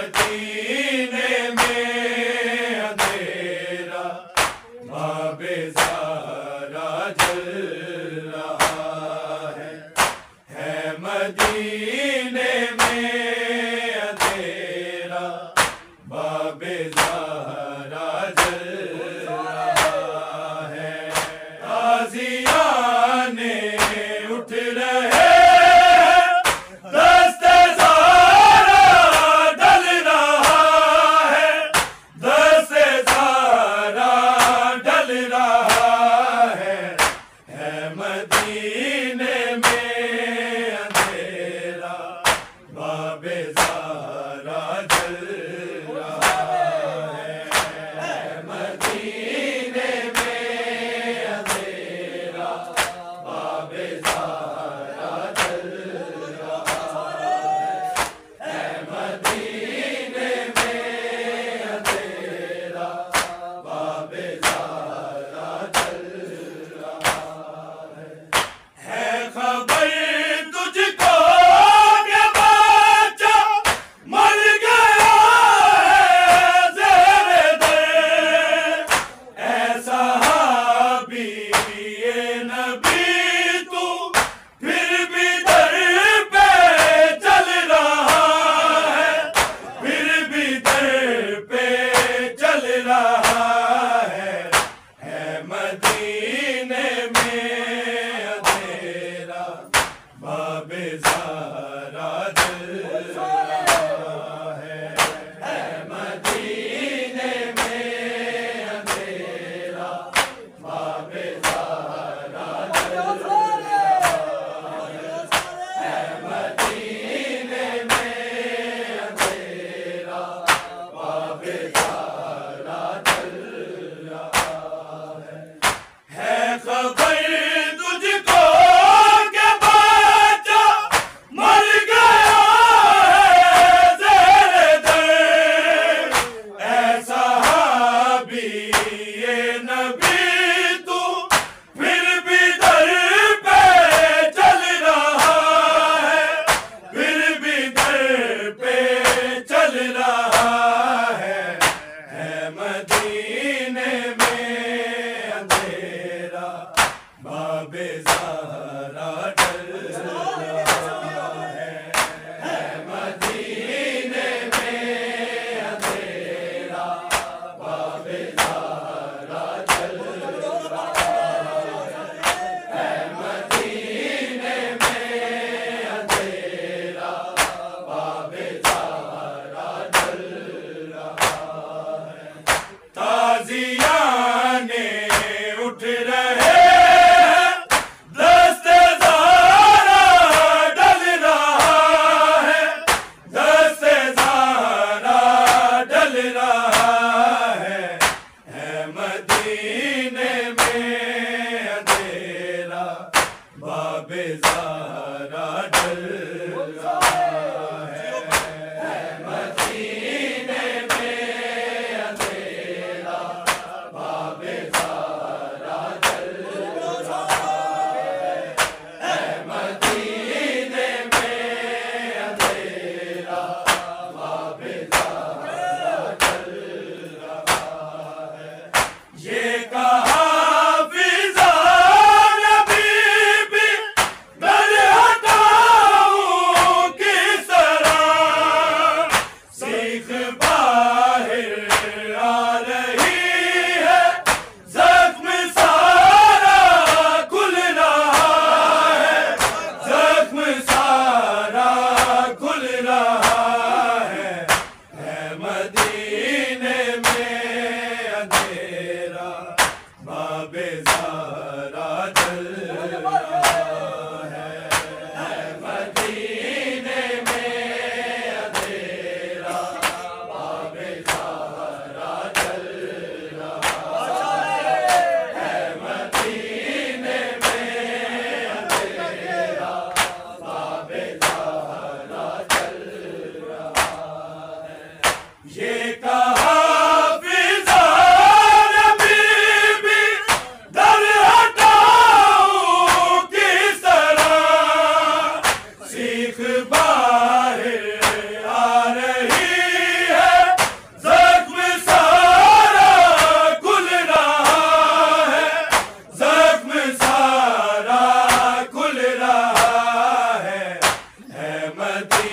मदीने में अंधेरा बाबे ज़हरा जल रहा है मदीने में अंधेरा बाबे ज़हरा जल रहा है। ताज़ियाने उठ रहे मदीने में अंधेरा बाबे ज़हरा जल रहा है मदीने में अंधेरा बाबे ज़हरा जल रहा है मदीने में अंधेरा बाबे ज़हरा जल खबर तुझको के बाचा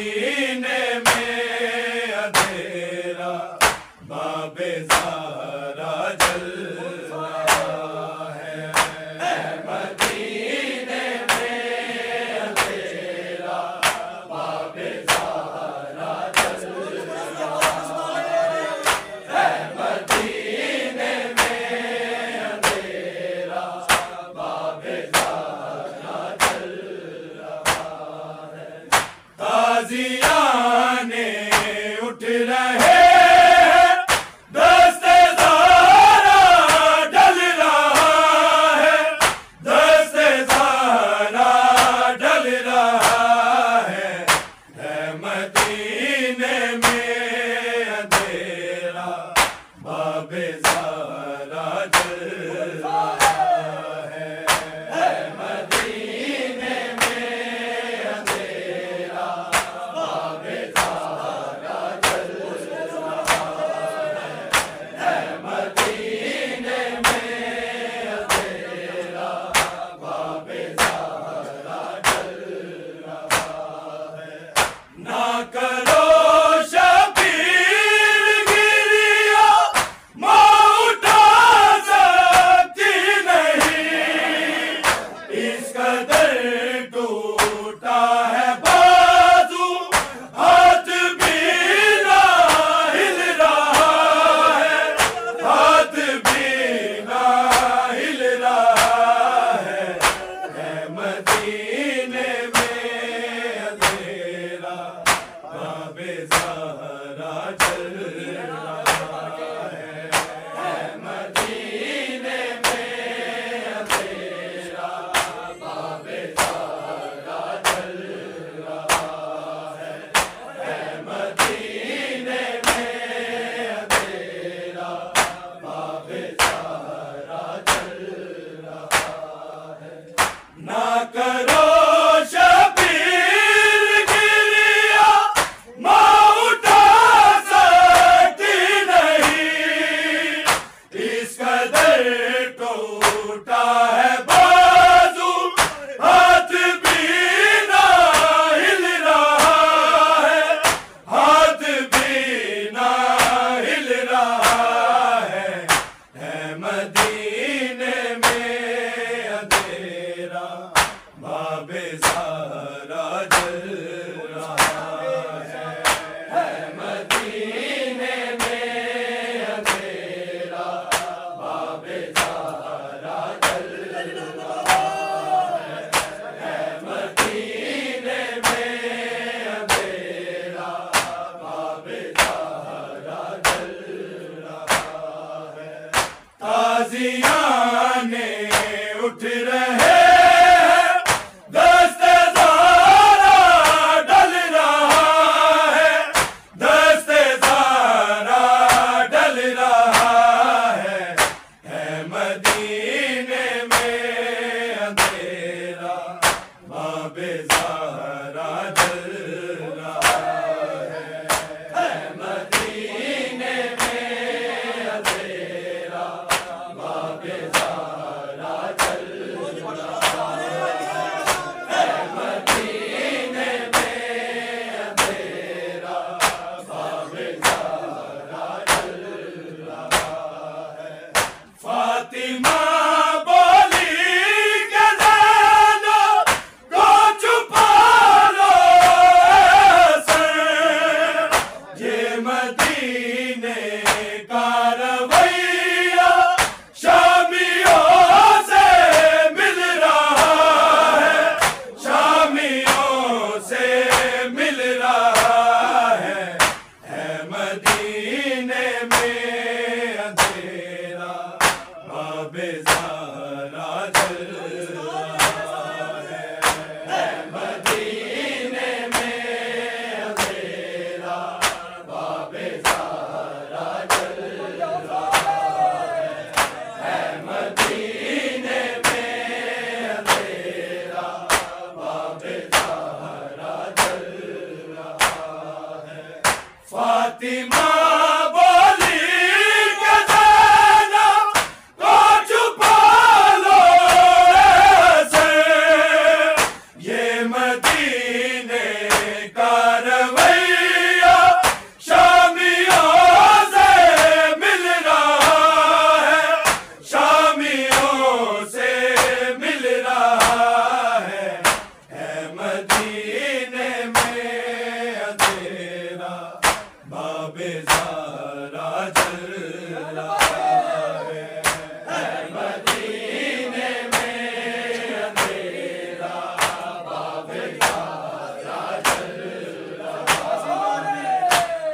मदीने में अंधेरा बाबे ज़हरा जल रहा है। मदीने में अंधेरा बाबे ज़हरा जल रहा है। मदीने में अंधेरा बाबे ज़हरा जल रहा है। ताज़ियाने उठ रहे बाबे ज़हरा जल रहा है। मदीने में अंधेरा बाबे ज़हरा जल रहा है। मदीने में अंधेरा बाबे ज़हरा जल रहा है। ना करो बाबे ज़हरा जल रहा है। मदीने में अंधेरा बाबे ज़हरा जल रहा है। मदीने में अंधेरा बाबे ज़हरा जल रहा है। ना करो टूटा है बाजू, हाथ भी ना हिल रहा है, हाथ भी ना हिल रहा है। मदीने में अंधेरा बाबे ज़हरा जल रहा है। मदीने में अंधेरा बाबे ताज़ियाने उठ रहे दस्ते ज़हरा डल रहा है। दस्ते ज़हरा डल रहा है। मदीने में अंधेरा बाबे ज़हरा जल रहा है। मदीने में अंधेरा बाबे ज़हरा जल रहा है। मदीने में अंधेरा बाबे ज़हरा जल रहा है। फातिमा बोली के ज़ैनो को छुपा लो ऐसे, ये मदीने का रवैया शामियों से मिल रहा है, शामियों से मिल रहा है। मदीने में अंधेरा बाबे ज़हरा जल रहा है। मदीने में अंधेरा बाबे ज़हरा जल रहा है। मदीने में अंधेरा बाबे ज़हरा जल रहा है। फातिमा बोली के ज़ैनो को छुपा लो ऐसे, ये मदीने का ज़हरा जल रहा है मदीने में अंधेरा बाब ज़हरा जल रहा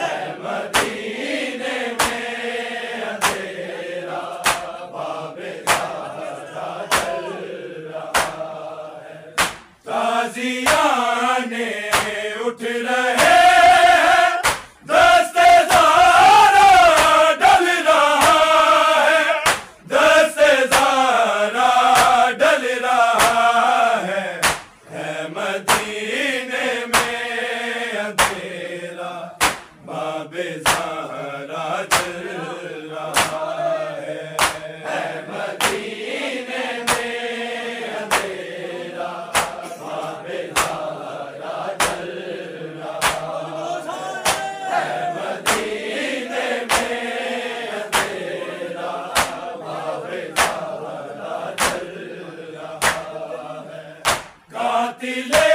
है मदीने में अंधेरा बाब ज़हरा जल रहा है ताज़ियाने उठ रहे मदीने में अंधेरा बाब ज़हरा जल रहा है मदीने में अंधेरा बाब ज़हरा जल रहा है मदीने में अंधेरा बाब ज़हरा जल रहा है कातिले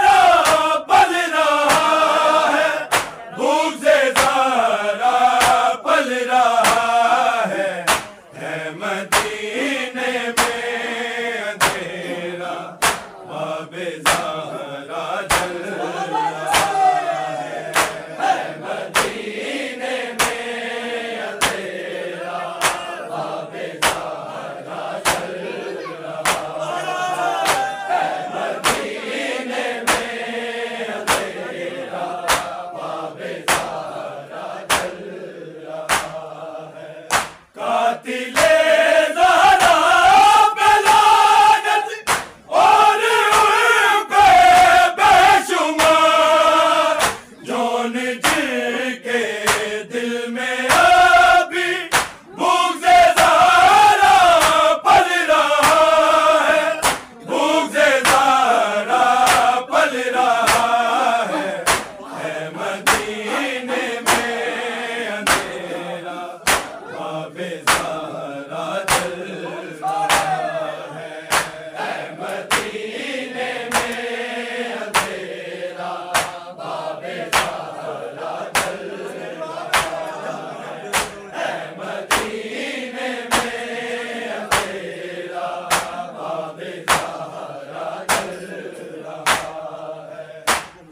मदीने में अंधेरा बाब ज़हरा जल रहा है मदीने में अंधेरा बाब ज़हरा जल रहा है मदीने में अंधेरा बाब ज़हरा जल रहा है कातिले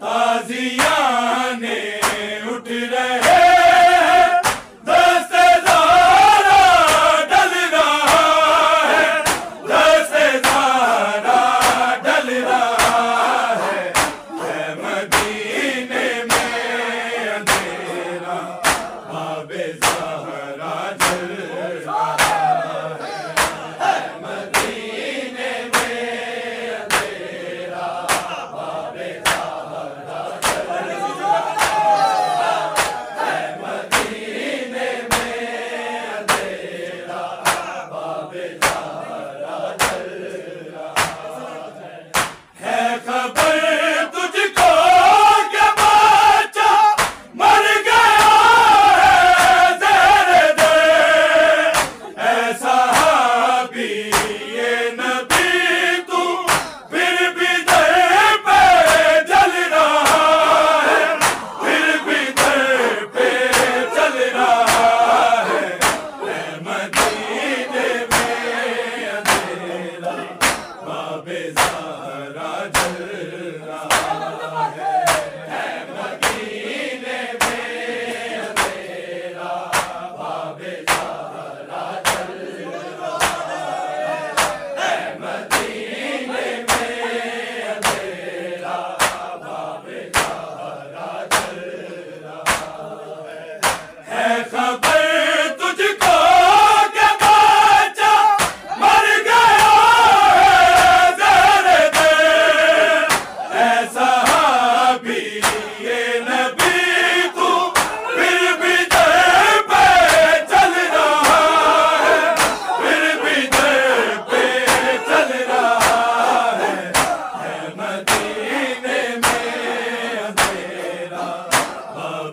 ताज़ियाने उठ रहे दस्ते ज़हरा डल रहा है दस्ते ज़हरा डल रहा है मदीने में अंधेरा बाब ज़हरा जल रहा है मदीने में अंधेरा बाब ज़हरा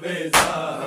बेजा